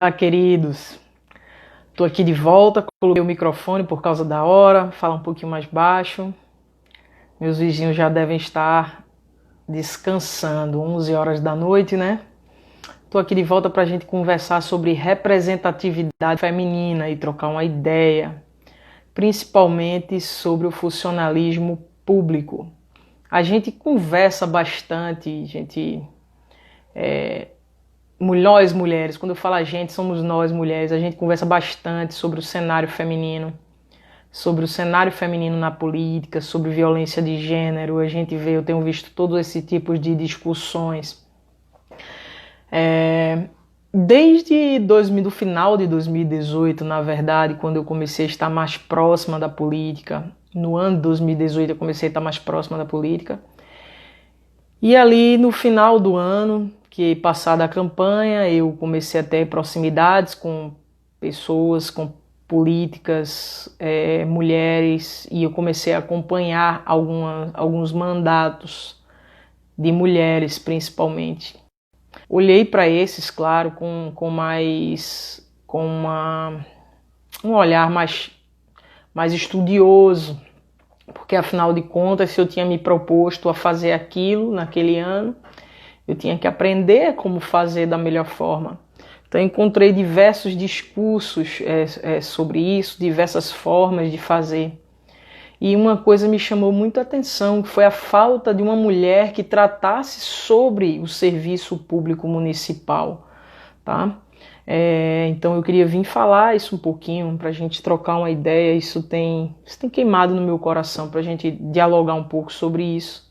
Olá, queridos. Estou aqui de volta, coloquei o microfone por causa da hora, falar um pouquinho mais baixo. Meus vizinhos já devem estar descansando, 11 horas da noite, né? Estou aqui de volta para a gente conversar sobre representatividade feminina e trocar uma ideia, principalmente sobre o funcionalismo público. A gente conversa bastante, nós mulheres, quando eu falo a gente, somos nós mulheres, a gente conversa bastante sobre o cenário feminino na política, sobre violência de gênero. Eu tenho visto todos esses tipos de discussões. Desde do final de 2018, na verdade, quando eu comecei a estar mais próxima da política, no ano de 2018 eu comecei a estar mais próxima da política, e ali no final do ano, que passada a campanha, eu comecei a ter proximidades com pessoas, com políticas, mulheres, e eu comecei a acompanhar alguns mandatos de mulheres, principalmente. Olhei para esses, claro, com um olhar mais estudioso, porque afinal de contas, se eu tinha me proposto a fazer aquilo naquele ano, eu tinha que aprender como fazer da melhor forma. Então encontrei diversos discursos sobre isso, diversas formas de fazer. E uma coisa me chamou muito a atenção, que foi a falta de uma mulher que tratasse sobre o serviço público municipal. Tá? Então eu queria vir falar isso um pouquinho, para a gente trocar uma ideia. Isso tem queimado no meu coração, para a gente dialogar um pouco sobre isso.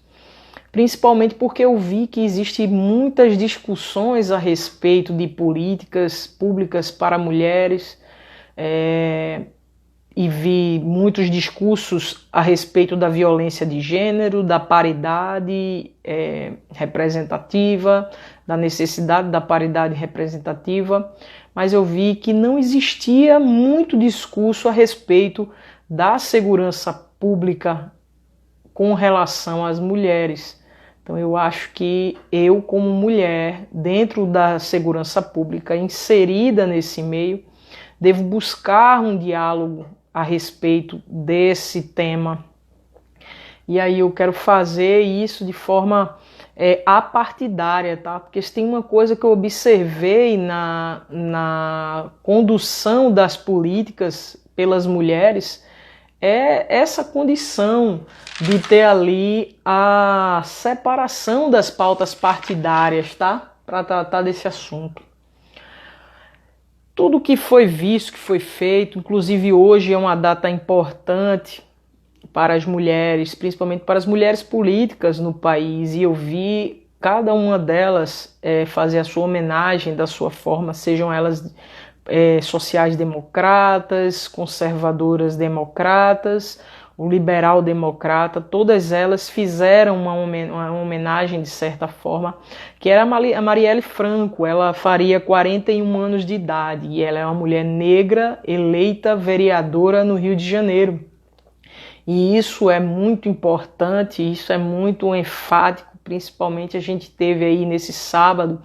Principalmente porque eu vi que existem muitas discussões a respeito de políticas públicas para mulheres, e vi muitos discursos a respeito da violência de gênero, da paridade representativa, da necessidade da paridade representativa, mas eu vi que não existia muito discurso a respeito da segurança pública com relação às mulheres. Então eu acho que eu, como mulher, dentro da segurança pública, inserida nesse meio, devo buscar um diálogo a respeito desse tema. E aí eu quero fazer isso de forma apartidária, tá? Porque se tem uma coisa que eu observei na condução das políticas pelas mulheres, é essa condição de ter ali a separação das pautas partidárias, tá? Para tratar desse assunto. Tudo que foi visto, que foi feito, inclusive hoje é uma data importante para as mulheres, principalmente para as mulheres políticas no país, e eu vi cada uma delas fazer a sua homenagem da sua forma, sejam elas sociais-democratas, conservadoras democratas, o liberal-democrata, todas elas fizeram uma homenagem, de certa forma, que era a Marielle Franco. Ela faria 41 anos de idade e ela é uma mulher negra eleita vereadora no Rio de Janeiro. E isso é muito importante, isso é muito enfático, principalmente a gente teve aí nesse sábado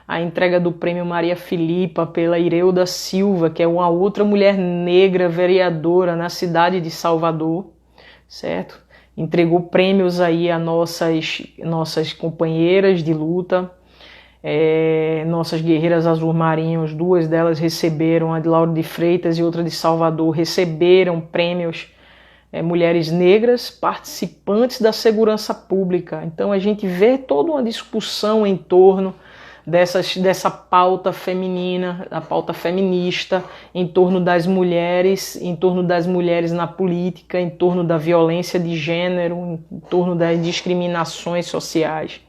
a entrega do prêmio Maria Filipa pela Ireuda Silva, que é uma outra mulher negra vereadora na cidade de Salvador, certo? Entregou prêmios aí a nossas companheiras de luta, nossas guerreiras azul marinhos, duas delas receberam, a de Lauro de Freitas e outra de Salvador, receberam prêmios, mulheres negras participantes da segurança pública. Então a gente vê toda uma discussão em torno dessa pauta feminina, da pauta feminista, em torno das mulheres na política, em torno da violência de gênero, em torno das discriminações sociais.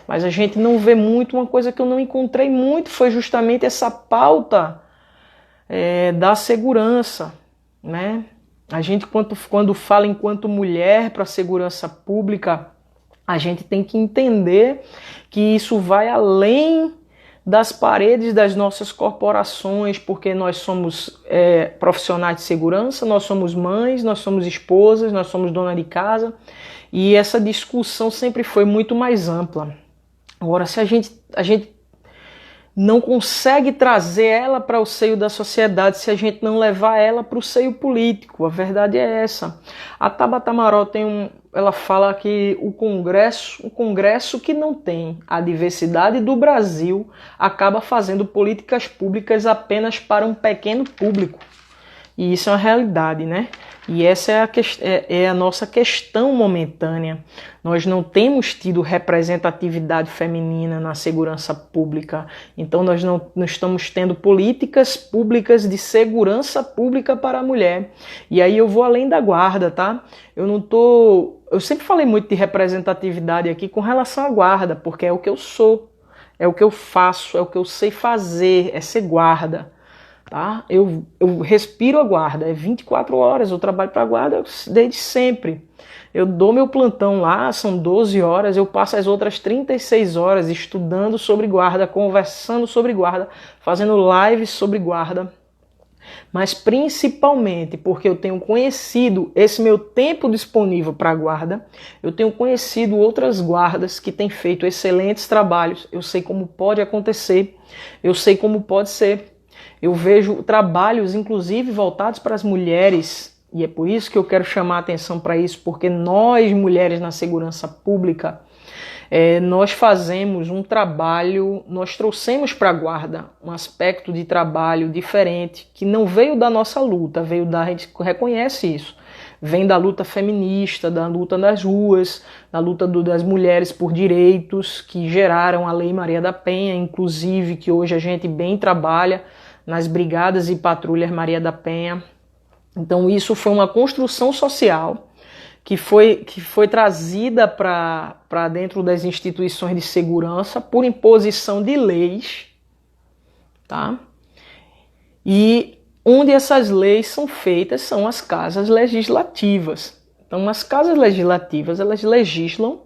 Mas a gente não vê muito, uma coisa que eu não encontrei muito foi justamente essa pauta da segurança, né? A gente, quando fala enquanto mulher para a segurança pública, a gente tem que entender que isso vai além das paredes das nossas corporações, porque nós somos profissionais de segurança, nós somos mães, nós somos esposas, nós somos dona de casa, e essa discussão sempre foi muito mais ampla. Agora, se a gente não consegue trazer ela para o seio da sociedade se a gente não levar ela para o seio político. A verdade é essa. A Tabata Amaral ela fala que o Congresso que não tem a diversidade do Brasil acaba fazendo políticas públicas apenas para um pequeno público. E isso é uma realidade, né? E essa é a nossa questão momentânea. Nós não temos tido representatividade feminina na segurança pública. Então nós não estamos tendo políticas públicas de segurança pública para a mulher. E aí eu vou além da guarda, tá? Eu sempre falei muito de representatividade aqui com relação à guarda, porque é o que eu sou, é o que eu faço, é o que eu sei fazer, é ser guarda. Tá? Eu respiro a guarda, é 24 horas, eu trabalho para a guarda desde sempre. Eu dou meu plantão lá, são 12 horas, eu passo as outras 36 horas estudando sobre guarda, conversando sobre guarda, fazendo lives sobre guarda. Mas principalmente porque eu tenho conhecido esse meu tempo disponível para a guarda, eu tenho conhecido outras guardas que têm feito excelentes trabalhos, eu sei como pode acontecer, eu sei como pode ser. Eu vejo trabalhos, inclusive, voltados para as mulheres, e é por isso que eu quero chamar a atenção para isso, porque nós, mulheres na segurança pública, nós fazemos um trabalho, nós trouxemos para a guarda um aspecto de trabalho diferente, que não veio da nossa luta, a gente reconhece isso, vem da luta feminista, da luta das ruas, da luta das mulheres por direitos, que geraram a Lei Maria da Penha, inclusive, que hoje a gente bem trabalha nas brigadas e patrulhas Maria da Penha. Então isso foi uma construção social que foi trazida para dentro das instituições de segurança por imposição de leis, tá? E onde essas leis são feitas são as casas legislativas. Então as casas legislativas, elas legislam,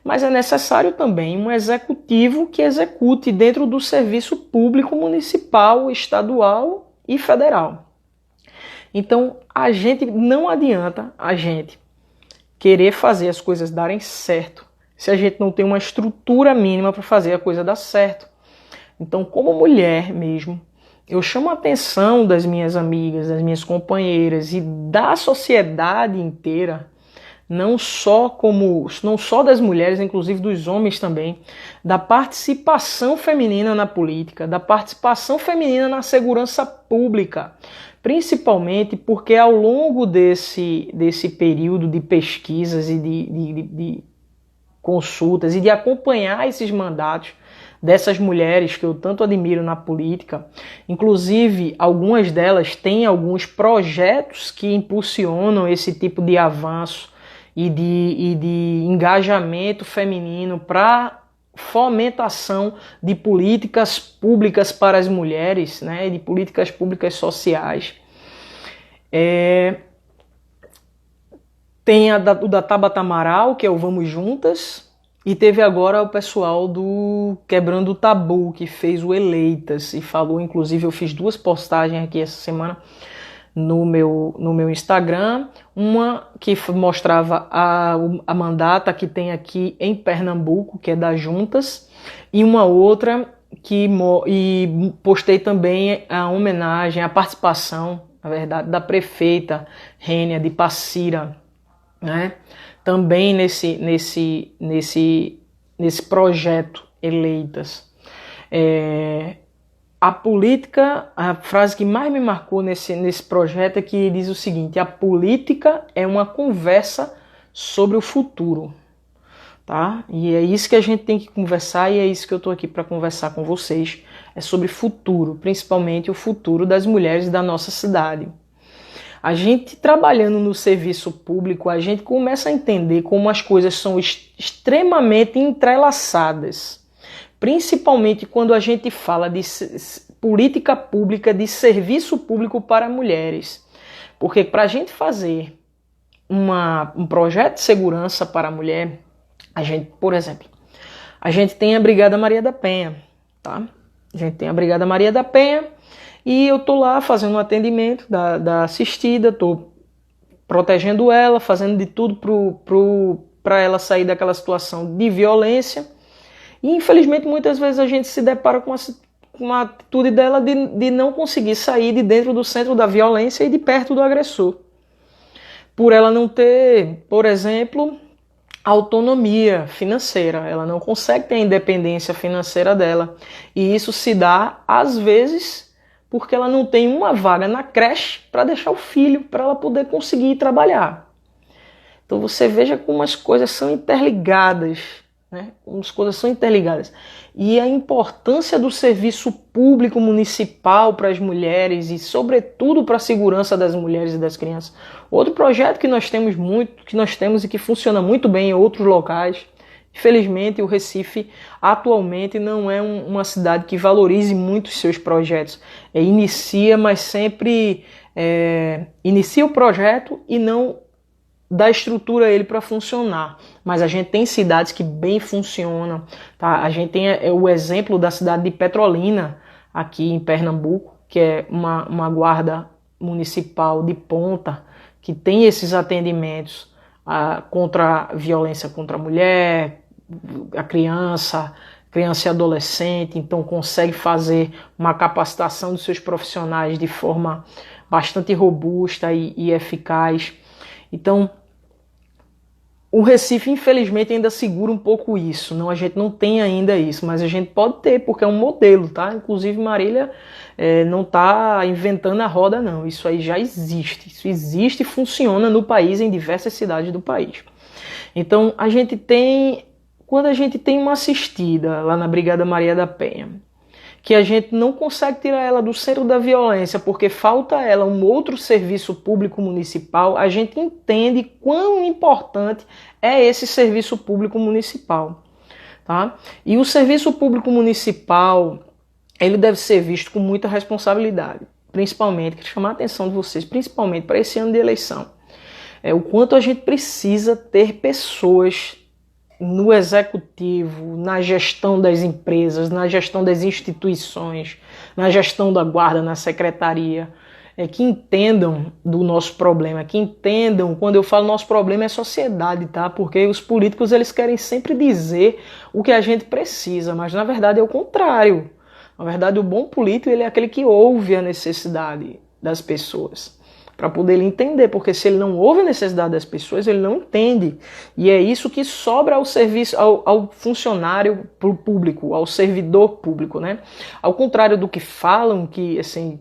mas é necessário também um executivo que execute dentro do serviço público municipal, estadual e federal. Então, não adianta a gente querer fazer as coisas darem certo se a gente não tem uma estrutura mínima para fazer a coisa dar certo. Então, como mulher mesmo, eu chamo a atenção das minhas amigas, das minhas companheiras e da sociedade inteira, não só das mulheres, inclusive dos homens também, da participação feminina na política, da participação feminina na segurança pública, principalmente porque ao longo desse período de pesquisas e de consultas e de acompanhar esses mandatos dessas mulheres que eu tanto admiro na política, inclusive algumas delas têm alguns projetos que impulsionam esse tipo de avanço e de engajamento feminino para fomentação de políticas públicas para as mulheres, né, de políticas públicas sociais. Tem o da Tabata Amaral, que é o Vamos Juntas, e teve agora o pessoal do Quebrando o Tabu, que fez o Eleitas, e falou, inclusive eu fiz 2 postagens aqui essa semana, no meu Instagram, uma que mostrava a mandata que tem aqui em Pernambuco, que é das Juntas, e uma outra e postei também a homenagem, a participação, na verdade, da prefeita Rênia de Passira, né? Também nesse projeto Eleitas. A política, a frase que mais me marcou nesse projeto é que diz o seguinte: a política é uma conversa sobre o futuro, tá? E é isso que a gente tem que conversar e é isso que eu estou aqui para conversar com vocês. É sobre futuro, principalmente o futuro das mulheres da nossa cidade. A gente trabalhando no serviço público, a gente começa a entender como as coisas são extremamente entrelaçadas. Principalmente quando a gente fala de política pública, de serviço público para mulheres. Porque para a gente fazer um projeto de segurança para a mulher, por exemplo, a gente tem a Brigada Maria da Penha, tá? A gente tem a Brigada Maria da Penha e eu estou lá fazendo um atendimento da assistida, estou protegendo ela, fazendo de tudo para ela sair daquela situação de violência. E infelizmente muitas vezes a gente se depara uma atitude dela de não conseguir sair de dentro do centro da violência e de perto do agressor. Por ela não ter, por exemplo, autonomia financeira, ela não consegue ter a independência financeira dela. E isso se dá, às vezes, porque ela não tem uma vaga na creche para deixar o filho, para ela poder conseguir trabalhar. Então você veja como as coisas são interligadas, né? Como as coisas são interligadas. E a importância do serviço público municipal para as mulheres e, sobretudo, para a segurança das mulheres e das crianças. Outro projeto que nós temos e que funciona muito bem em outros locais. Infelizmente, o Recife atualmente não é uma cidade que valorize muito os seus projetos. Inicia, mas sempre inicia o projeto e não dá estrutura a ele para funcionar. Mas a gente tem cidades que bem funcionam. Tá? A gente tem o exemplo da cidade de Petrolina, aqui em Pernambuco, que é uma guarda municipal de ponta, que tem esses atendimentos contra a violência contra a mulher, a criança e adolescente, então consegue fazer uma capacitação dos seus profissionais de forma bastante robusta e eficaz. Então, o Recife, infelizmente, ainda segura um pouco isso. Não, a gente não tem ainda isso, mas a gente pode ter, porque é um modelo, tá? Inclusive, Marília não está inventando a roda, não. Isso aí já existe. Isso existe e funciona no país, em diversas cidades do país. Então, quando a gente tem uma assistida lá na Brigada Maria da Penha, que a gente não consegue tirar ela do centro da violência porque falta ela um outro serviço público municipal, a gente entende quão importante é esse serviço público municipal. Tá? E o serviço público municipal, ele deve ser visto com muita responsabilidade, principalmente, quero chamar a atenção de vocês, principalmente para esse ano de eleição. O quanto a gente precisa ter pessoas no executivo, na gestão das empresas, na gestão das instituições, na gestão da guarda, na secretaria, que entendam do nosso problema, que entendam, quando eu falo nosso problema é sociedade, tá? Porque os políticos eles querem sempre dizer o que a gente precisa, mas na verdade é o contrário. Na verdade o bom político ele é aquele que ouve a necessidade das pessoas, para poder ele entender, porque se ele não ouve a necessidade das pessoas, ele não entende. E é isso que sobra ao serviço, ao funcionário público, ao servidor público, né? Ao contrário do que falam, que assim,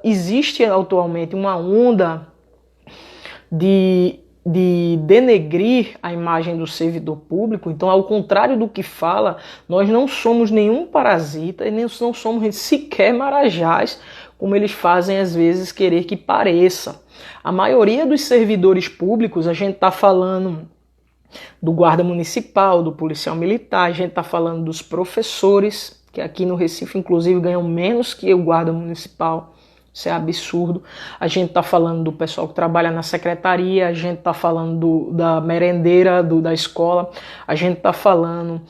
existe atualmente uma onda de denegrir a imagem do servidor público. Então, ao contrário do que fala, nós não somos nenhum parasita e não somos sequer marajás, como eles fazem às vezes querer que pareça. A maioria dos servidores públicos, a gente está falando do guarda municipal, do policial militar, a gente está falando dos professores, que aqui no Recife inclusive ganham menos que o guarda municipal. Isso é absurdo. A gente está falando do pessoal que trabalha na secretaria, a gente está falando da merendeira da escola, a gente está falando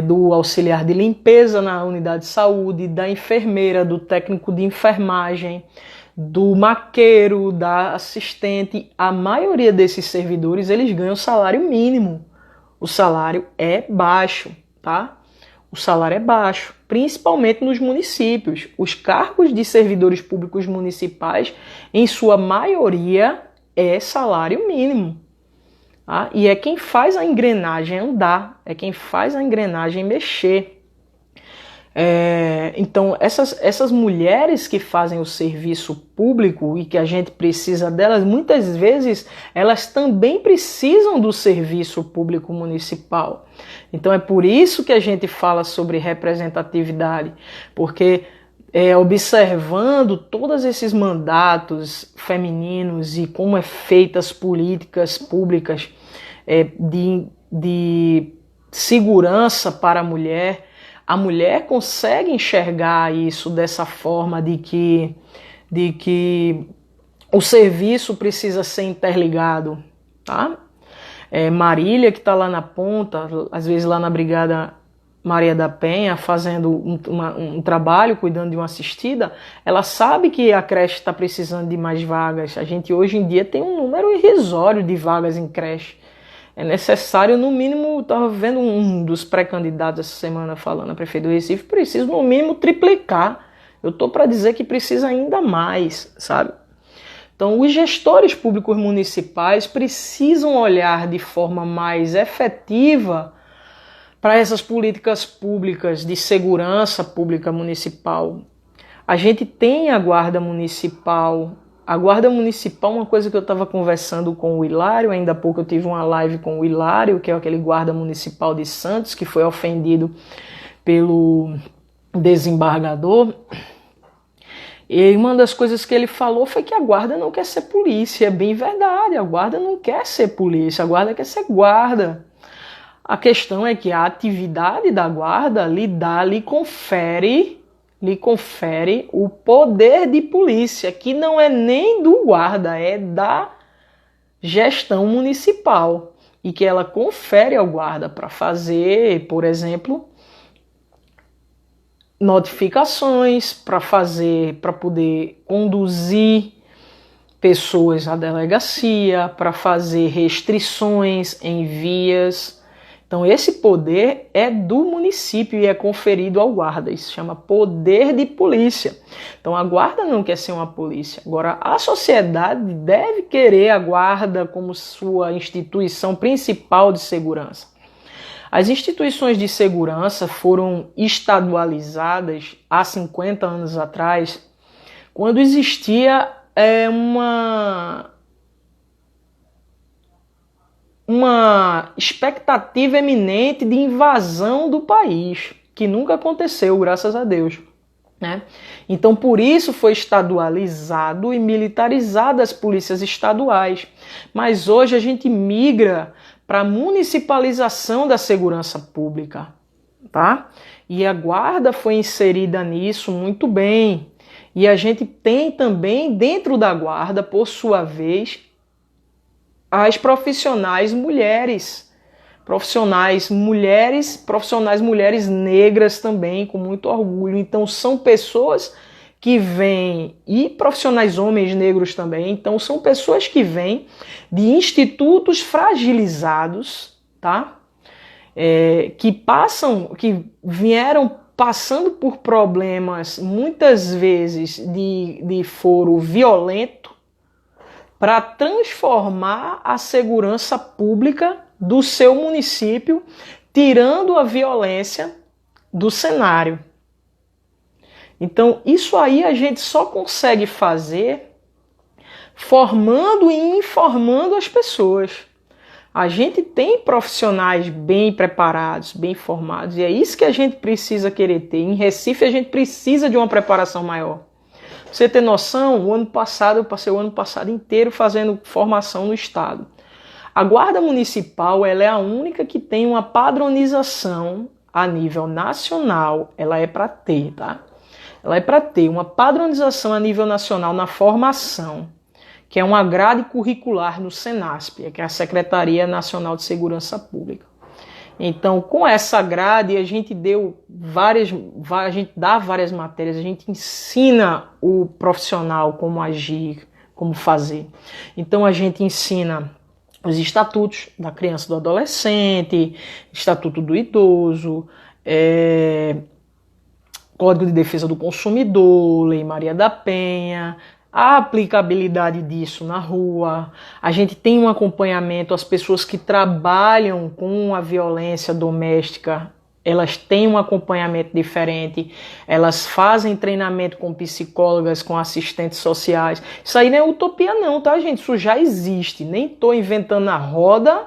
do auxiliar de limpeza na unidade de saúde, da enfermeira, do técnico de enfermagem, do maqueiro, da assistente. A maioria desses servidores eles ganham salário mínimo. O salário é baixo, tá? O salário é baixo, principalmente nos municípios. Os cargos de servidores públicos municipais, em sua maioria, é salário mínimo. Tá? E é quem faz a engrenagem andar, é quem faz a engrenagem mexer. Então, essas mulheres que fazem o serviço público e que a gente precisa delas, muitas vezes elas também precisam do serviço público municipal. Então é por isso que a gente fala sobre representatividade, porque observando todos esses mandatos femininos e como é feitas as políticas públicas de segurança para a mulher consegue enxergar isso dessa forma de que o serviço precisa ser interligado, tá? Marília, que está lá na ponta, às vezes lá na Brigada Maria da Penha, fazendo um trabalho, cuidando de uma assistida, ela sabe que a creche está precisando de mais vagas. A gente hoje em dia tem um número irrisório de vagas em creche. É necessário, no mínimo, estava vendo um dos pré-candidatos essa semana falando a prefeito do Recife, precisa no mínimo triplicar. Eu estou para dizer que precisa ainda mais, sabe? Então, os gestores públicos municipais precisam olhar de forma mais efetiva para essas políticas públicas de segurança pública municipal. A gente tem a Guarda Municipal. A Guarda Municipal, uma coisa que eu estava conversando com o Hilário, ainda há pouco eu tive uma live com o Hilário, que é aquele Guarda Municipal de Santos, que foi ofendido pelo desembargador. E uma das coisas que ele falou foi que a guarda não quer ser polícia. É bem verdade, a guarda não quer ser polícia, a guarda quer ser guarda. A questão é que a atividade da guarda lhe confere o poder de polícia, que não é nem do guarda, é da gestão municipal. E que ela confere ao guarda para fazer, por exemplo, notificações, para poder conduzir pessoas à delegacia, para fazer restrições em vias. Então esse poder é do município e é conferido ao guarda. Isso se chama poder de polícia. Então a guarda não quer ser uma polícia. Agora a sociedade deve querer a guarda como sua instituição principal de segurança. As instituições de segurança foram estadualizadas há 50 anos atrás, quando existia uma expectativa eminente de invasão do país, que nunca aconteceu, graças a Deus, né? Então, por isso foi estadualizado e militarizado as polícias estaduais. Mas hoje a gente migra para a municipalização da segurança pública, tá? E a guarda foi inserida nisso muito bem. E a gente tem também dentro da guarda, por sua vez, as profissionais mulheres, profissionais mulheres negras também, com muito orgulho. Então são pessoas que vêm, e profissionais homens negros também, então são pessoas que vêm de institutos fragilizados, tá? Que vieram passando por problemas, muitas vezes de foro violento, para transformar a segurança pública do seu município, tirando a violência do cenário. Então, isso aí a gente só consegue fazer formando e informando as pessoas. A gente tem profissionais bem preparados, bem formados, e é isso que a gente precisa querer ter. Em Recife, a gente precisa de uma preparação maior. Pra você ter noção, o ano passado, eu passei o ano passado inteiro fazendo formação no estado. A Guarda Municipal, ela é a única que tem uma padronização a nível nacional. Ela é para ter, tá? Ela é para ter uma padronização a nível nacional na formação, que é uma grade curricular no Senasp, que é a Secretaria Nacional de Segurança Pública. Então, com essa grade, a gente dá várias matérias, a gente ensina o profissional como agir, como fazer. Então, a gente ensina os estatutos da criança e do adolescente, estatuto do idoso, Código de Defesa do Consumidor, Lei Maria da Penha, a aplicabilidade disso na rua. A gente tem um acompanhamento, as pessoas que trabalham com a violência doméstica, elas têm um acompanhamento diferente, elas fazem treinamento com psicólogas, com assistentes sociais. Isso aí não é utopia não, tá, gente? Isso já existe, nem estou inventando a roda,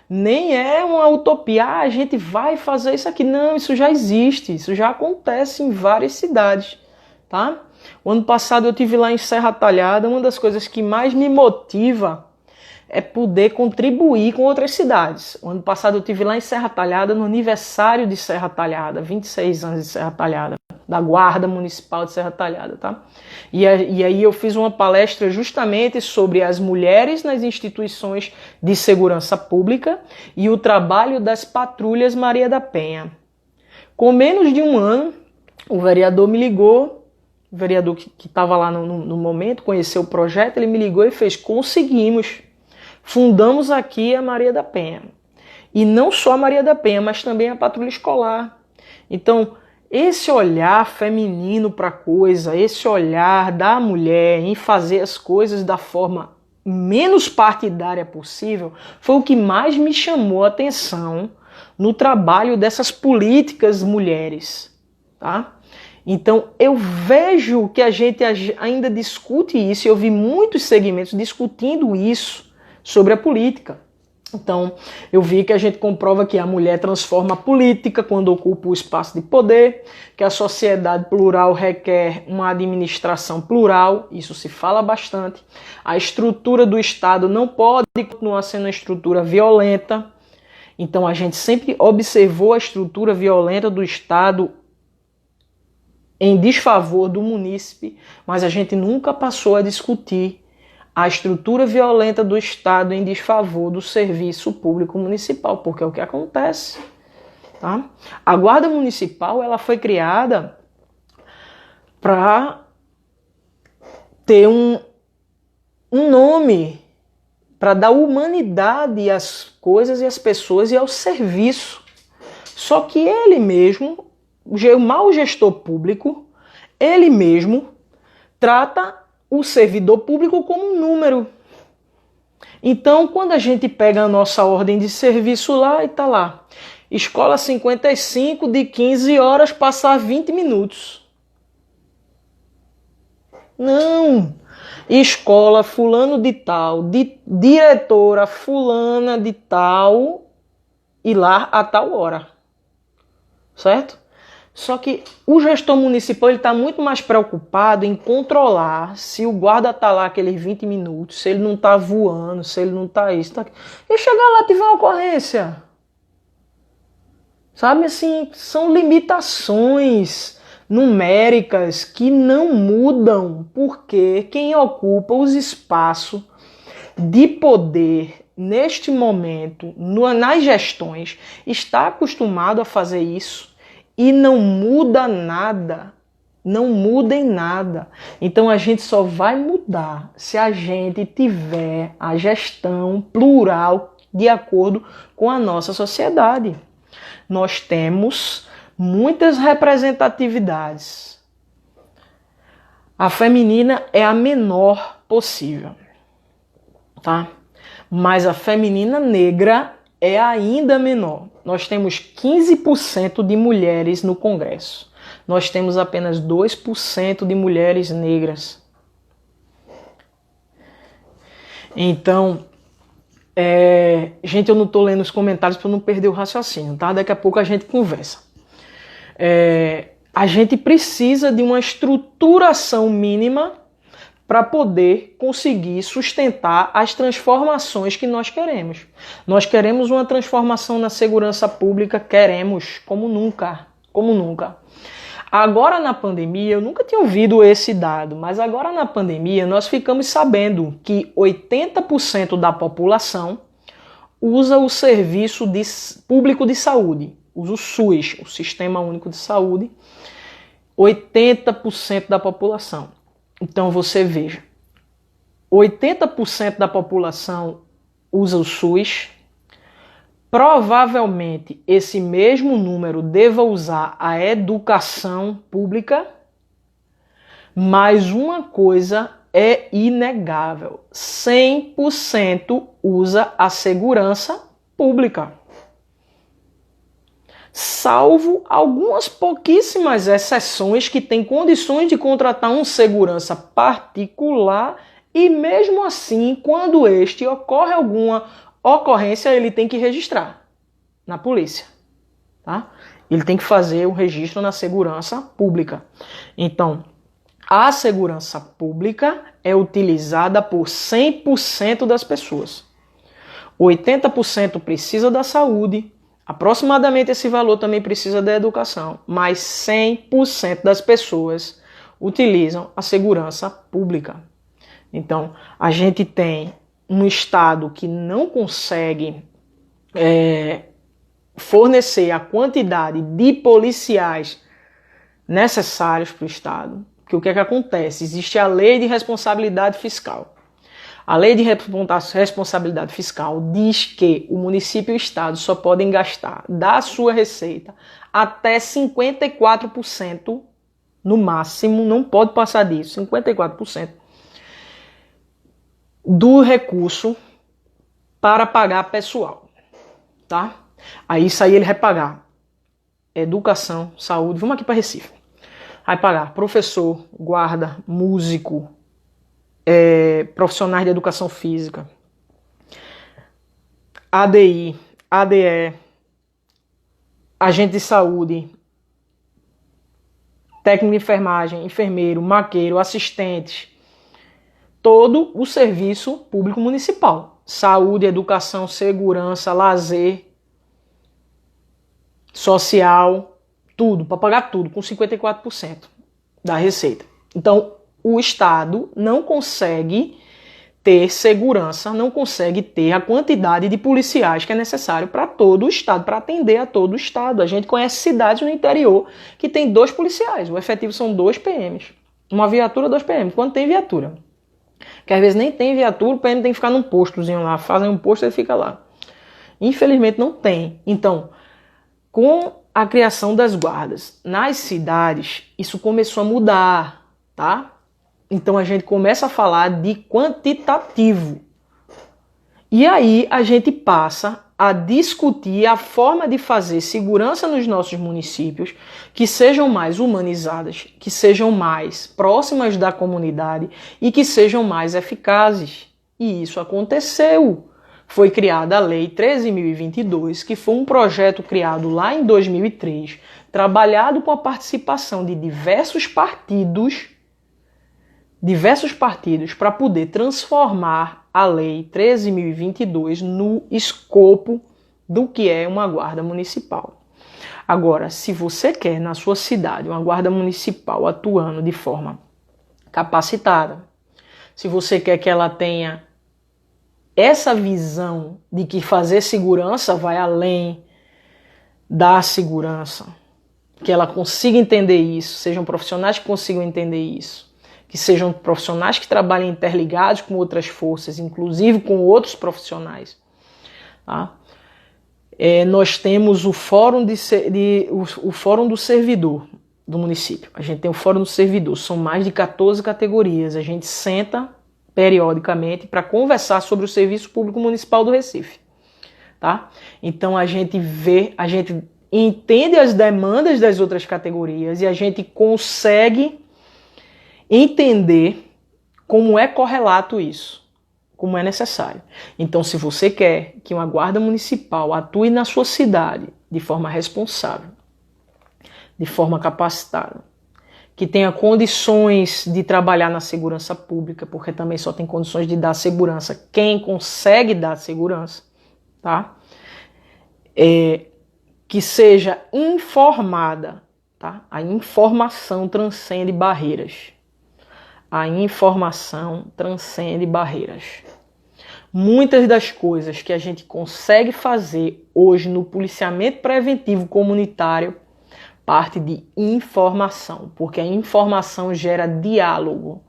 nem é uma utopia, a gente vai fazer isso aqui. Não, isso já existe, isso já acontece em várias cidades, tá? O ano passado eu estive lá em Serra Talhada, uma das coisas que mais me motiva é poder contribuir com outras cidades. O ano passado eu estive lá em Serra Talhada, no aniversário de Serra Talhada, 26 anos de Serra Talhada, da Guarda Municipal de Serra Talhada, tá? E aí eu fiz uma palestra justamente sobre as mulheres nas instituições de segurança pública e o trabalho das patrulhas Maria da Penha. Com menos de um ano, o vereador me ligou, o vereador que estava lá no momento, conheceu o projeto, ele me ligou e fez: conseguimos Fundamos aqui a Maria da Penha. E não só a Maria da Penha, mas também a Patrulha Escolar. Então, esse olhar feminino para a coisa, esse olhar da mulher em fazer as coisas da forma menos partidária possível, foi o que mais me chamou a atenção no trabalho dessas políticas mulheres, tá? Então, eu vejo que a gente ainda discute isso, eu vi muitos segmentos discutindo isso sobre a política. Então, eu vi que a gente comprova que a mulher transforma a política quando ocupa o espaço de poder, que a sociedade plural requer uma administração plural, isso se fala bastante. A estrutura do Estado não pode continuar sendo uma estrutura violenta. Então, a gente sempre observou a estrutura violenta do Estado em desfavor do munícipe, mas a gente nunca passou a discutir a estrutura violenta do Estado em desfavor do serviço público municipal, porque é o que acontece. Tá? A Guarda Municipal ela foi criada para ter um nome, para dar humanidade às coisas e às pessoas e ao serviço. Só que ele mesmo, o mau gestor público, ele mesmo trata o servidor público como um número. Então, quando a gente pega a nossa ordem de serviço lá e tá lá, escola 55 de 15 horas passar 20 minutos. Não! Escola fulano de tal, diretora fulana de tal, e lá a tal hora. Certo? Só que o gestor municipal está muito mais preocupado em controlar se o guarda está lá aqueles 20 minutos, se ele não está voando, se ele não está isso. Tá... E chegar lá tiver uma ocorrência. Sabe assim, são limitações numéricas que não mudam porque quem ocupa os espaços de poder neste momento, nas gestões, está acostumado a fazer isso. E não muda nada, não muda em nada. Então a gente só vai mudar se a gente tiver a gestão plural de acordo com a nossa sociedade. Nós temos muitas representatividades. A feminina é a menor possível, tá? Mas a feminina negra é ainda menor. Nós temos 15% de mulheres no Congresso. Nós temos apenas 2% de mulheres negras. Então, gente, eu não estou lendo os comentários para não perder o raciocínio, tá? Daqui a pouco a gente conversa. A gente precisa de uma estruturação mínima para poder conseguir sustentar as transformações que nós queremos. Nós queremos uma transformação na segurança pública, queremos, como nunca, como nunca. Agora na pandemia, eu nunca tinha ouvido esse dado, mas agora na pandemia nós ficamos sabendo que 80% da população usa o serviço público de saúde, usa o SUS, o Sistema Único de Saúde, 80% da população. Então você veja, 80% da população usa o SUS, provavelmente esse mesmo número deva usar a educação pública, mas uma coisa é inegável, 100% usa a segurança pública. Salvo algumas pouquíssimas exceções que têm condições de contratar um segurança particular e mesmo assim, quando ocorre alguma ocorrência, ele tem que registrar na polícia, tá? Ele tem que fazer o registro na segurança pública. Então, a segurança pública é utilizada por 100% das pessoas. 80% precisa da saúde, aproximadamente esse valor também precisa da educação, mas 100% das pessoas utilizam a segurança pública. Então, a gente tem um Estado que não consegue fornecer a quantidade de policiais necessários para o Estado. Porque o que é que acontece? Existe a lei de responsabilidade fiscal. A lei de responsabilidade fiscal diz que o município e o estado só podem gastar da sua receita até 54%, no máximo, não pode passar disso, 54% do recurso para pagar pessoal, tá? Aí isso aí ele vai pagar educação, saúde, vamos aqui para Recife. Vai pagar professor, guarda, músico, profissionais de educação física, ADI, ADE, agente de saúde, técnico de enfermagem, enfermeiro, maqueiro, assistentes, todo o serviço público municipal. Saúde, educação, segurança, lazer, social, tudo, para pagar tudo, com 54% da receita. Então, o Estado não consegue ter segurança, não consegue ter a quantidade de policiais que é necessário para todo o Estado, para atender a todo o Estado. A gente conhece cidades no interior que tem 2 policiais, o efetivo são 2 PMs. Uma viatura, 2 PMs, quando tem viatura. Que às vezes nem tem viatura, o PM tem que ficar num postozinho lá, fazem um posto e ele fica lá. Infelizmente não tem. Então, com a criação das guardas nas cidades, isso começou a mudar, tá? Então a gente começa a falar de quantitativo. E aí a gente passa a discutir a forma de fazer segurança nos nossos municípios que sejam mais humanizadas, que sejam mais próximas da comunidade e que sejam mais eficazes. E isso aconteceu. Foi criada a Lei 13.022, que foi um projeto criado lá em 2003, trabalhado com a participação de diversos partidos para poder transformar a Lei 13.022 no escopo do que é uma guarda municipal. Agora, se você quer na sua cidade uma guarda municipal atuando de forma capacitada, se você quer que ela tenha essa visão de que fazer segurança vai além da segurança, que ela consiga entender isso, sejam profissionais que consigam entender isso, que sejam profissionais que trabalhem interligados com outras forças, inclusive com outros profissionais. Tá? Nós temos o Fórum do Servidor do município. A gente tem o Fórum do Servidor, são mais de 14 categorias. A gente senta periodicamente para conversar sobre o Serviço Público Municipal do Recife. Tá? Então a gente entende as demandas das outras categorias e a gente consegue entender como é correlato isso, como é necessário. Então, se você quer que uma guarda municipal atue na sua cidade de forma responsável, de forma capacitada, que tenha condições de trabalhar na segurança pública, porque também só tem condições de dar segurança quem consegue dar segurança, tá? Que seja informada, tá? A informação transcende barreiras. A informação transcende barreiras. Muitas das coisas que a gente consegue fazer hoje no policiamento preventivo comunitário parte de informação, porque a informação gera diálogo.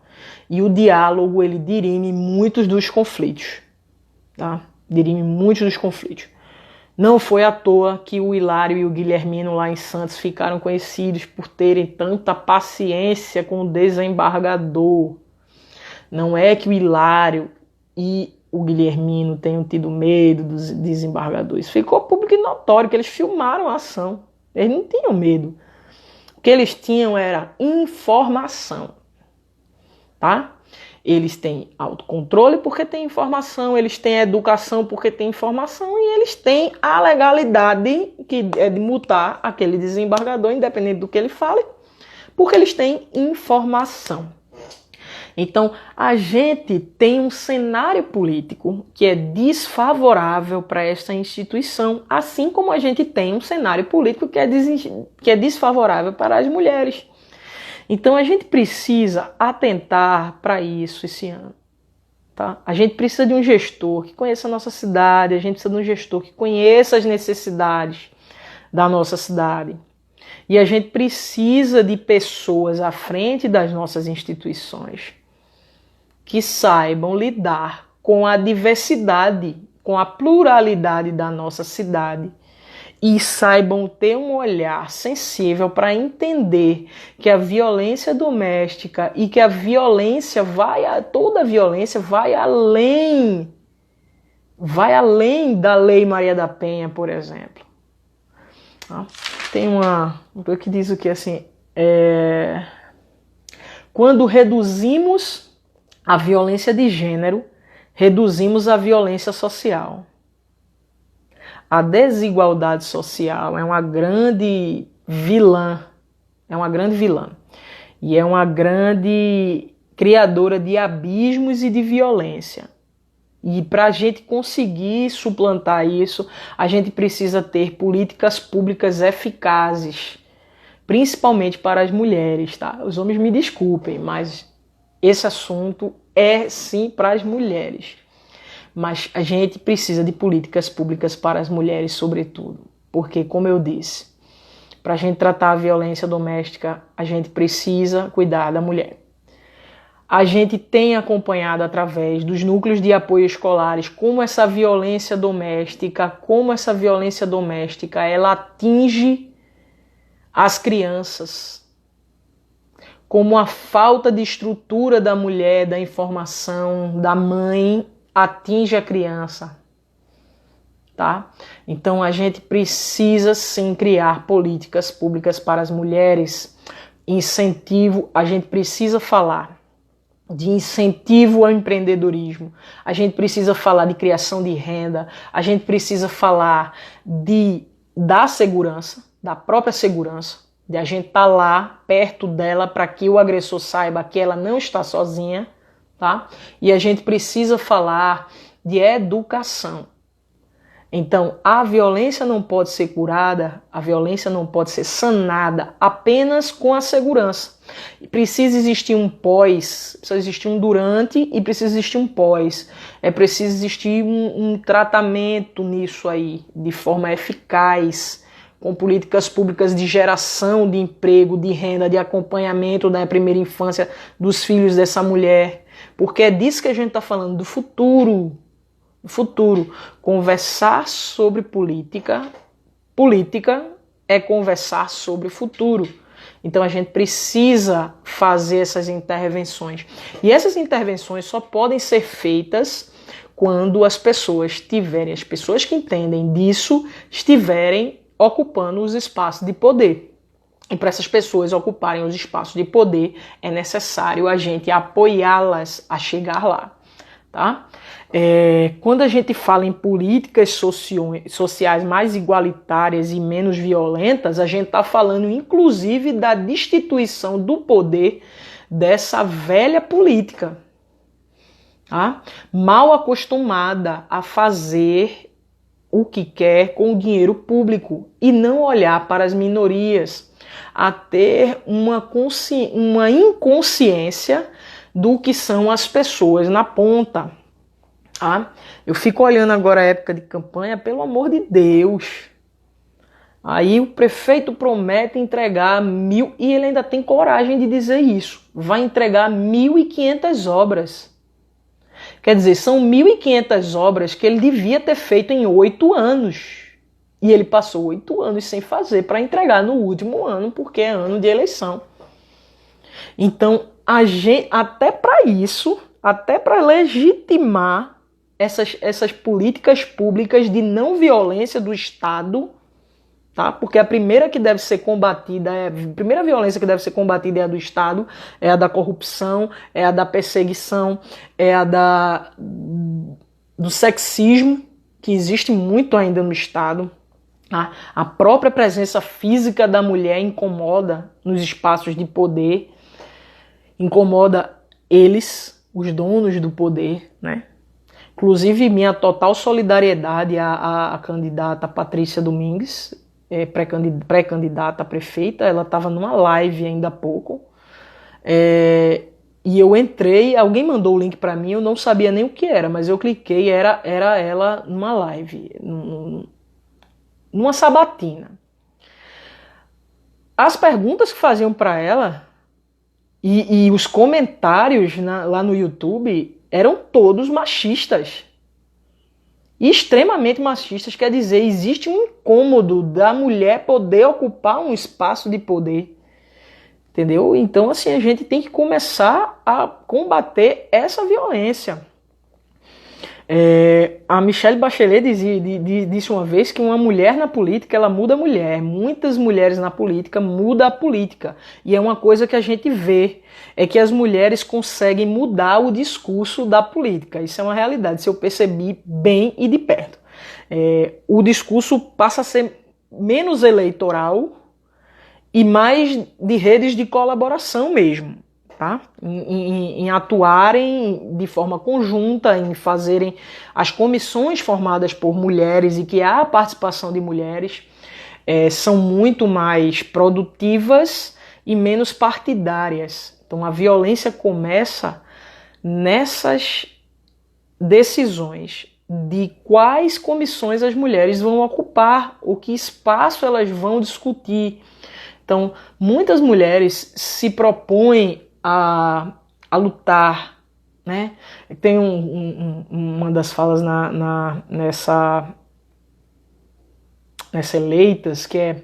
E o diálogo, ele dirime muitos dos conflitos. Tá? Dirime muitos dos conflitos. Não foi à toa que o Hilário e o Guilhermino lá em Santos ficaram conhecidos por terem tanta paciência com o desembargador. Não é que o Hilário e o Guilhermino tenham tido medo dos desembargadores. Ficou público e notório que eles filmaram a ação. Eles não tinham medo. O que eles tinham era informação. Tá? Eles têm autocontrole porque tem informação, eles têm educação porque tem informação e eles têm a legalidade que é de multar aquele desembargador, independente do que ele fale, porque eles têm informação. Então, a gente tem um cenário político que é desfavorável para essa instituição, assim como a gente tem um cenário político que é desfavorável para as mulheres. Então a gente precisa atentar para isso esse ano. Tá? A gente precisa de um gestor que conheça a nossa cidade, a gente precisa de um gestor que conheça as necessidades da nossa cidade. E a gente precisa de pessoas à frente das nossas instituições que saibam lidar com a diversidade, com a pluralidade da nossa cidade e saibam ter um olhar sensível para entender que a violência doméstica e que a violência toda a violência vai além da Lei Maria da Penha, por exemplo. Tem uma que diz o que assim, quando reduzimos a violência de gênero, reduzimos a violência social. A desigualdade social é uma grande vilã, e é uma grande criadora de abismos e de violência. E para a gente conseguir suplantar isso, a gente precisa ter políticas públicas eficazes, principalmente para as mulheres, tá? Os homens me desculpem, mas esse assunto é sim para as mulheres. Mas a gente precisa de políticas públicas para as mulheres, sobretudo. Porque, como eu disse, para a gente tratar a violência doméstica, a gente precisa cuidar da mulher. A gente tem acompanhado através dos núcleos de apoio escolares como essa violência doméstica ela atinge as crianças. Como a falta de estrutura da mulher, da informação, da mãe, atinge a criança, tá? Então a gente precisa sim criar políticas públicas para as mulheres, incentivo, a gente precisa falar de incentivo ao empreendedorismo, a gente precisa falar de criação de renda, a gente precisa falar da segurança, da própria segurança, de a gente estar lá perto dela para que o agressor saiba que ela não está sozinha, tá? E a gente precisa falar de educação. Então, a violência não pode ser curada, a violência não pode ser sanada apenas com a segurança. Precisa existir um pós, precisa existir um durante e precisa existir um pós. É preciso existir um tratamento nisso aí, de forma eficaz, com políticas públicas de geração de emprego, de renda, de acompanhamento da primeira infância dos filhos dessa mulher. Porque é disso que a gente está falando, do futuro. Conversar sobre política é conversar sobre o futuro. Então a gente precisa fazer essas intervenções. E essas intervenções só podem ser feitas quando as pessoas que entendem disso, estiverem ocupando os espaços de poder. E para essas pessoas ocuparem os espaços de poder, é necessário a gente apoiá-las a chegar lá, tá? Quando a gente fala em políticas sociais mais igualitárias e menos violentas, a gente está falando inclusive da destituição do poder dessa velha política, tá? Mal acostumada a fazer o que quer com o dinheiro público e não olhar para as minorias, a ter uma inconsciência do que são as pessoas na ponta. Tá? Eu fico olhando agora a época de campanha, pelo amor de Deus. Aí o prefeito promete entregar 1.000, e ele ainda tem coragem de dizer isso. Vai entregar 1.500 obras. Quer dizer, são 1.500 obras que ele devia ter feito em 8 anos. E ele passou 8 anos sem fazer para entregar no último ano, porque é ano de eleição. Então, até para isso, até para legitimar essas políticas públicas de não violência do Estado, tá? Porque a primeira que deve ser combatida, a primeira violência que deve ser combatida é a do Estado, é a da corrupção, é a da perseguição, é a do sexismo, que existe muito ainda no Estado. Tá? A própria presença física da mulher incomoda nos espaços de poder, incomoda eles, os donos do poder, né? Inclusive, minha total solidariedade à candidata Patrícia Domingues, pré-candidata a prefeita. Ela estava numa live ainda há pouco. E eu entrei, alguém mandou o link para mim, eu não sabia nem o que era, mas eu cliquei, era ela numa live, numa sabatina. As perguntas que faziam para ela e os comentários lá no YouTube eram todos machistas. Extremamente machistas, quer dizer, existe um incômodo da mulher poder ocupar um espaço de poder. Entendeu? Então, assim, a gente tem que começar a combater essa violência. A Michelle Bachelet disse uma vez que uma mulher na política, ela muda a mulher. Muitas mulheres na política mudam a política. E é uma coisa que a gente vê, é que as mulheres conseguem mudar o discurso da política. Isso é uma realidade, isso eu percebi bem e de perto. O discurso passa a ser menos eleitoral e mais de redes de colaboração mesmo. Tá? Em atuarem de forma conjunta, em fazerem as comissões formadas por mulheres e que há a participação de mulheres, são muito mais produtivas e menos partidárias. Então a violência começa nessas decisões de quais comissões as mulheres vão ocupar, o que espaço elas vão discutir. Então muitas mulheres se propõem a lutar, né? Tem uma das falas nessa eleitas que é: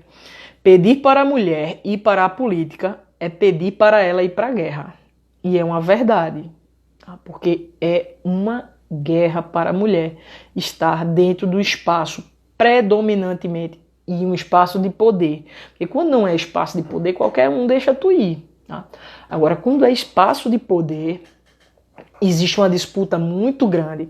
pedir para a mulher ir para a política é pedir para ela ir para a guerra. E é uma verdade, tá? Porque é uma guerra para a mulher estar dentro do espaço predominantemente e um espaço de poder. Porque quando não é espaço de poder, qualquer um deixa tu ir. Tá? Agora, quando é espaço de poder, existe uma disputa muito grande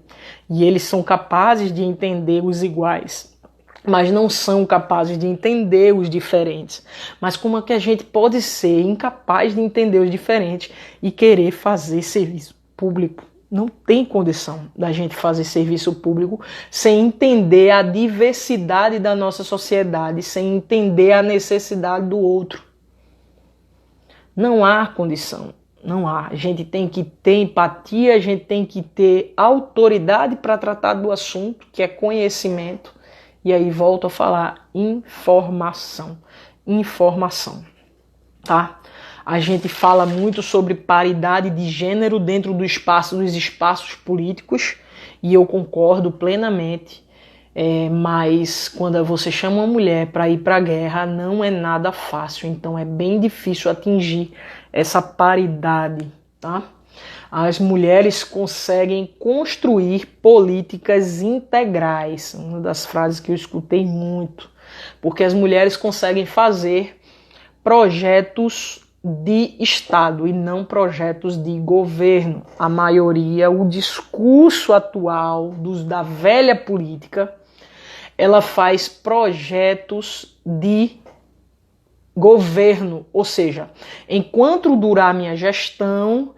e eles são capazes de entender os iguais, mas não são capazes de entender os diferentes. Mas como é que a gente pode ser incapaz de entender os diferentes e querer fazer serviço público? Não tem condição da gente fazer serviço público sem entender a diversidade da nossa sociedade, sem entender a necessidade do outro. Não há condição, não há. A gente tem que ter empatia, a gente tem que ter autoridade para tratar do assunto, que é conhecimento. E aí volto a falar, informação. Informação, tá? A gente fala muito sobre paridade de gênero dentro dos espaços políticos, e eu concordo plenamente. Mas quando você chama uma mulher para ir para a guerra, não é nada fácil. Então é bem difícil atingir essa paridade, tá? As mulheres conseguem construir políticas integrais. Uma das frases que eu escutei muito. Porque as mulheres conseguem fazer projetos de Estado e não projetos de governo. A maioria, o discurso atual da velha política, ela faz projetos de governo, ou seja, enquanto durar a minha gestão,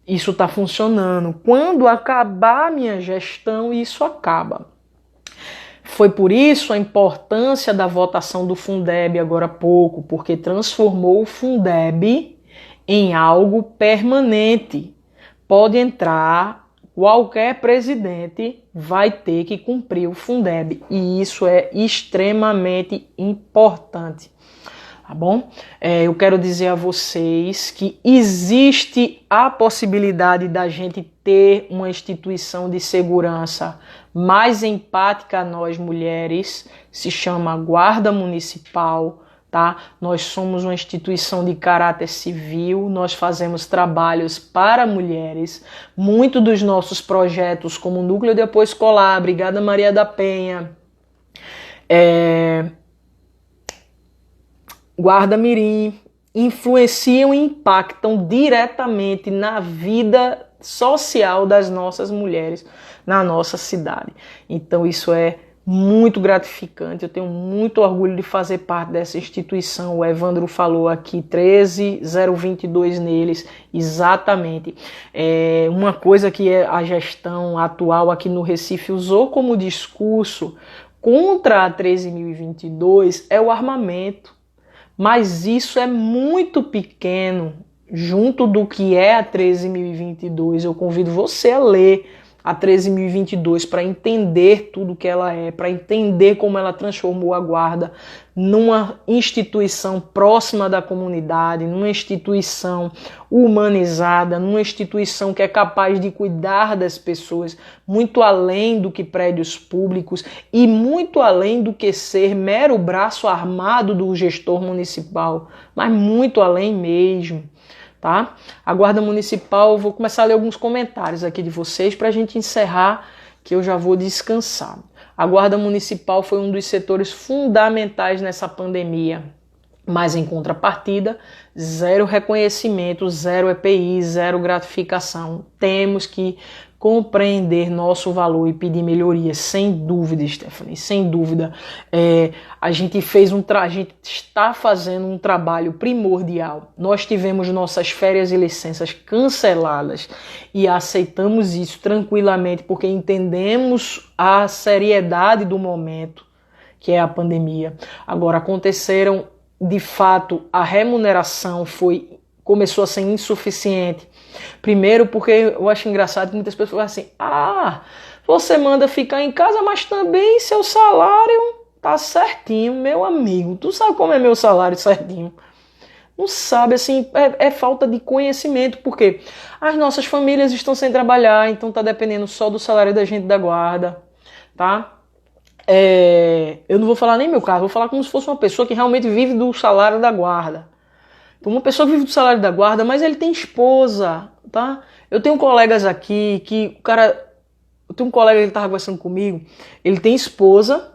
isso está funcionando. Quando acabar a minha gestão, isso acaba. Foi por isso a importância da votação do Fundeb agora há pouco, porque transformou o Fundeb em algo permanente. Pode entrar, qualquer presidente vai ter que cumprir o Fundeb, e isso é extremamente importante. Tá bom? Eu quero dizer a vocês que existe a possibilidade da gente ter uma instituição de segurança mais empática a nós mulheres, se chama Guarda Municipal, tá? Nós somos uma instituição de caráter civil, nós fazemos trabalhos para mulheres. Muitos dos nossos projetos, como o Núcleo de Apoio Escolar, Brigada Maria da Penha, Guarda Mirim, influenciam e impactam diretamente na vida social das nossas mulheres na nossa cidade. Então isso é muito gratificante, eu tenho muito orgulho de fazer parte dessa instituição. O Evandro falou aqui 13022 neles, exatamente. Uma coisa que a gestão atual aqui no Recife usou como discurso contra a 13.022 é o armamento. Mas isso é muito pequeno junto do que é a 13.022. Eu convido você a ler a 13.022 para entender tudo que ela é, para entender como ela transformou a guarda numa instituição próxima da comunidade, numa instituição humanizada, numa instituição que é capaz de cuidar das pessoas muito além do que prédios públicos e muito além do que ser mero braço armado do gestor municipal, mas muito além mesmo. Tá? A Guarda Municipal, vou começar a ler alguns comentários aqui de vocês para a gente encerrar, que eu já vou descansar. A Guarda Municipal foi um dos setores fundamentais nessa pandemia, mas em contrapartida, zero reconhecimento, zero EPI, zero gratificação. Temos que compreender nosso valor e pedir melhorias, sem dúvida, Stephanie, sem dúvida. A gente está fazendo um trabalho primordial. Nós tivemos nossas férias e licenças canceladas e aceitamos isso tranquilamente porque entendemos a seriedade do momento, que é a pandemia. Agora, aconteceram, de fato, a remuneração começou a ser insuficiente. Primeiro porque eu acho engraçado que muitas pessoas falam assim, você manda ficar em casa, mas também seu salário tá certinho, meu amigo. Tu sabe como é meu salário certinho? Não sabe, assim, é falta de conhecimento, porque as nossas famílias estão sem trabalhar, então tá dependendo só do salário da gente da guarda, tá? Eu não vou falar nem meu caso, vou falar como se fosse uma pessoa que realmente vive do salário da guarda. Uma pessoa que vive do salário da guarda, mas ele tem esposa, tá? Eu tenho colegas aqui que eu tenho um colega que estava conversando comigo, ele tem esposa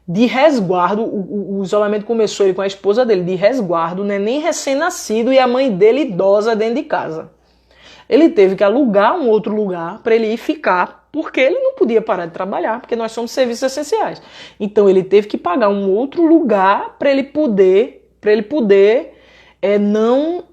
de resguardo, o isolamento começou ele com a esposa dele de resguardo, né? Nem recém-nascido, e a mãe dele idosa dentro de casa. Ele teve que alugar um outro lugar para ele ir ficar, porque ele não podia parar de trabalhar, porque nós somos serviços essenciais. Então ele teve que pagar um outro lugar para ele poder não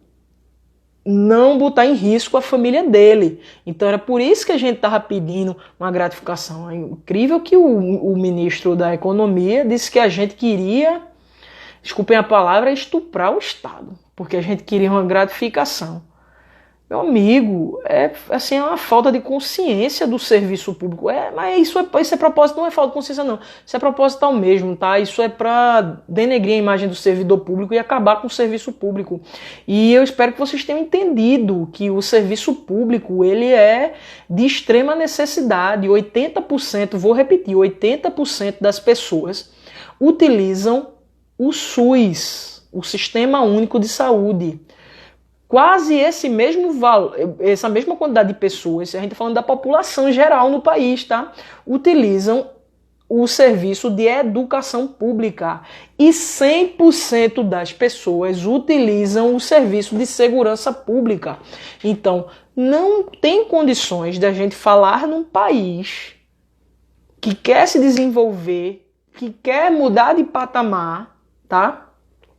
botar em risco a família dele. Então era por isso que a gente estava pedindo uma gratificação. É incrível que o ministro da Economia disse que a gente queria, desculpem a palavra, estuprar o Estado, porque a gente queria uma gratificação. Meu amigo, é uma falta de consciência do serviço público. Mas isso é propósito, não é falta de consciência, não. Isso é proposital mesmo, tá? Isso é para denegrir a imagem do servidor público e acabar com o serviço público. E eu espero que vocês tenham entendido que o serviço público, ele é de extrema necessidade. 80%, vou repetir, 80% das pessoas utilizam o SUS, o Sistema Único de Saúde. Quase essa mesma quantidade de pessoas, a gente está falando da população geral no país, tá? Utilizam o serviço de educação pública. E 100% das pessoas utilizam o serviço de segurança pública. Então, não tem condições de a gente falar num país que quer se desenvolver, que quer mudar de patamar, tá?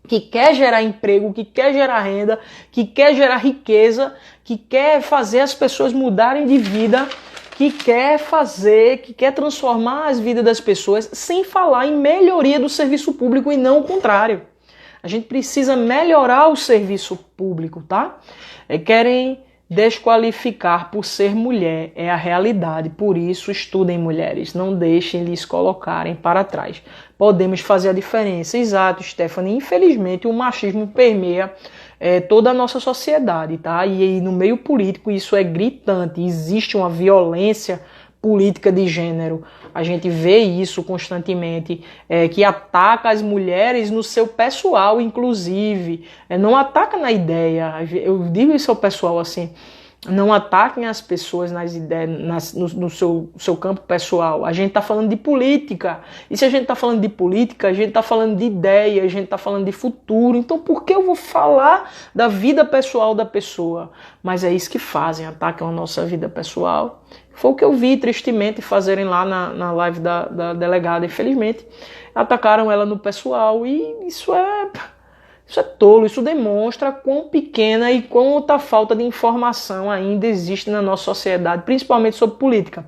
Que quer gerar emprego, que quer gerar renda, que quer gerar riqueza, que quer fazer as pessoas mudarem de vida, que quer transformar as vidas das pessoas, sem falar em melhoria do serviço público e não o contrário. A gente precisa melhorar o serviço público, tá? Querem desqualificar por ser mulher, é a realidade. Por isso, estudem, mulheres, não deixem lhes colocarem para trás. Podemos fazer a diferença. Exato, Stephanie. Infelizmente, o machismo permeia toda a nossa sociedade, tá? E no meio político isso é gritante. Existe uma violência política de gênero. A gente vê isso constantemente, que ataca as mulheres no seu pessoal, inclusive. Não ataca na ideia. Eu digo isso ao pessoal assim, não ataquem as pessoas nas ideias, no seu campo pessoal. A gente está falando de política. E se a gente está falando de política, a gente está falando de ideia, a gente está falando de futuro. Então por que eu vou falar da vida pessoal da pessoa? Mas é isso que fazem, atacam a nossa vida pessoal. Foi o que eu vi, tristemente, fazerem lá na live da delegada. Infelizmente, atacaram ela no pessoal. E isso é tolo. Isso demonstra quão pequena e quanta falta de informação ainda existe na nossa sociedade, principalmente sobre política.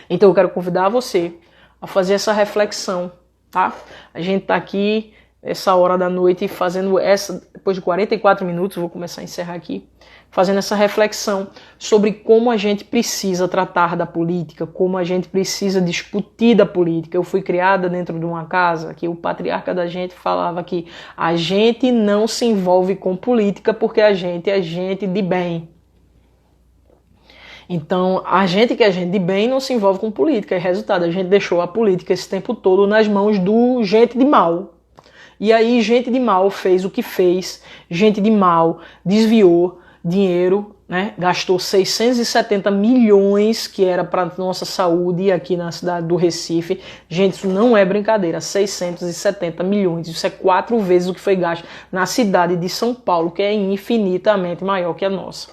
Então eu quero convidar você a fazer essa reflexão, tá? A gente está aqui, essa hora da noite, fazendo depois de 44 minutos, vou começar a encerrar aqui, fazendo essa reflexão sobre como a gente precisa tratar da política, como a gente precisa discutir da política. Eu fui criada dentro de uma casa que o patriarca da gente falava que a gente não se envolve com política porque a gente é gente de bem. Então, a gente que é gente de bem não se envolve com política. E resultado, a gente deixou a política esse tempo todo nas mãos do gente de mal. E aí, gente de mal fez o que fez, gente de mal desviou dinheiro, né? Gastou 670 milhões, que era para nossa saúde aqui na cidade do Recife. Gente, isso não é brincadeira, 670 milhões. Isso é 4 vezes o que foi gasto na cidade de São Paulo, que é infinitamente maior que a nossa.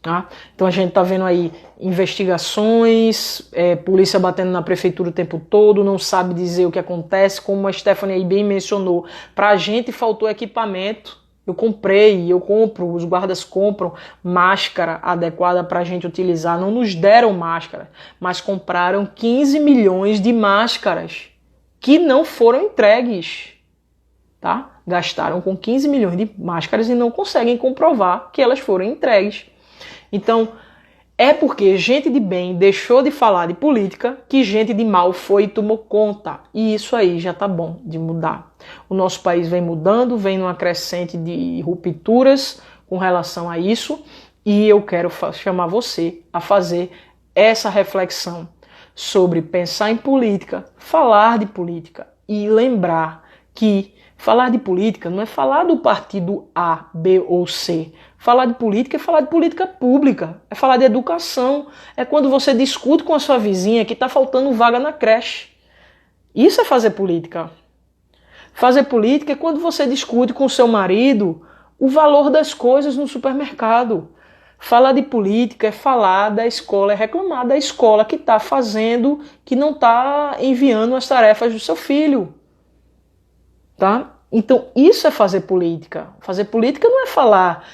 Tá? Então a gente está vendo aí investigações, polícia batendo na prefeitura o tempo todo, não sabe dizer o que acontece, como a Stephanie aí bem mencionou. Para a gente faltou equipamento, eu compro, os guardas compram máscara adequada para a gente utilizar, não nos deram máscara, mas compraram 15 milhões de máscaras que não foram entregues. Tá? Gastaram com 15 milhões de máscaras e não conseguem comprovar que elas foram entregues. Então, é porque gente de bem deixou de falar de política que gente de mal foi e tomou conta. E isso aí já tá bom de mudar. O nosso país vem mudando, vem numa crescente de rupturas com relação a isso. E eu quero chamar você a fazer essa reflexão sobre pensar em política, falar de política e lembrar que falar de política não é falar do partido A, B ou C. Falar de política é falar de política pública, é falar de educação. É quando você discute com a sua vizinha que está faltando vaga na creche. Isso é fazer política. Fazer política é quando você discute com o seu marido o valor das coisas no supermercado. Falar de política é falar da escola, é reclamar da escola que está fazendo, que não está enviando as tarefas do seu filho. Tá? Então, isso é fazer política. Fazer política não é falar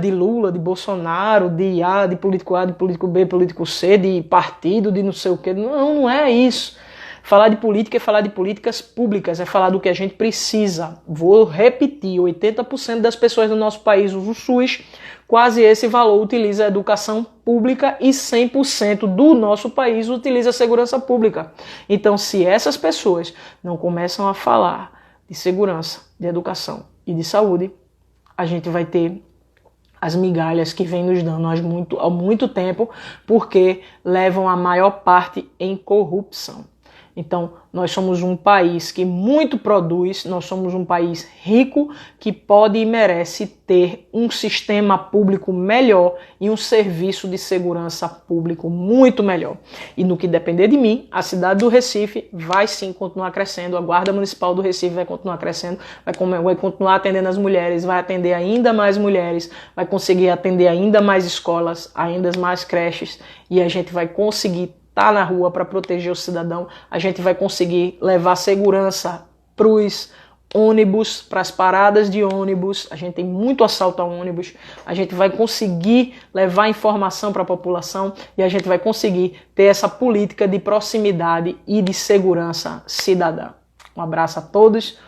de Lula, de Bolsonaro, de político A, de político B, político C, de partido, de não sei o quê. Não, não é isso. Falar de política é falar de políticas públicas, é falar do que a gente precisa. Vou repetir, 80% das pessoas do nosso país usam o SUS, quase esse valor utiliza a educação pública e 100% do nosso país utiliza a segurança pública. Então, se essas pessoas não começam a falar de segurança, de educação e de saúde, a gente vai ter as migalhas que vem nos dando há muito tempo, porque levam a maior parte em corrupção. Então, nós somos um país que muito produz, nós somos um país rico que pode e merece ter um sistema público melhor e um serviço de segurança público muito melhor. E no que depender de mim, a cidade do Recife vai sim continuar crescendo, a Guarda Municipal do Recife vai continuar crescendo, vai continuar atendendo as mulheres, vai atender ainda mais mulheres, vai conseguir atender ainda mais escolas, ainda mais creches, e a gente vai conseguir tá na rua para proteger o cidadão, a gente vai conseguir levar segurança para os ônibus, para as paradas de ônibus, a gente tem muito assalto a ônibus, a gente vai conseguir levar informação para a população e a gente vai conseguir ter essa política de proximidade e de segurança cidadã. Um abraço a todos.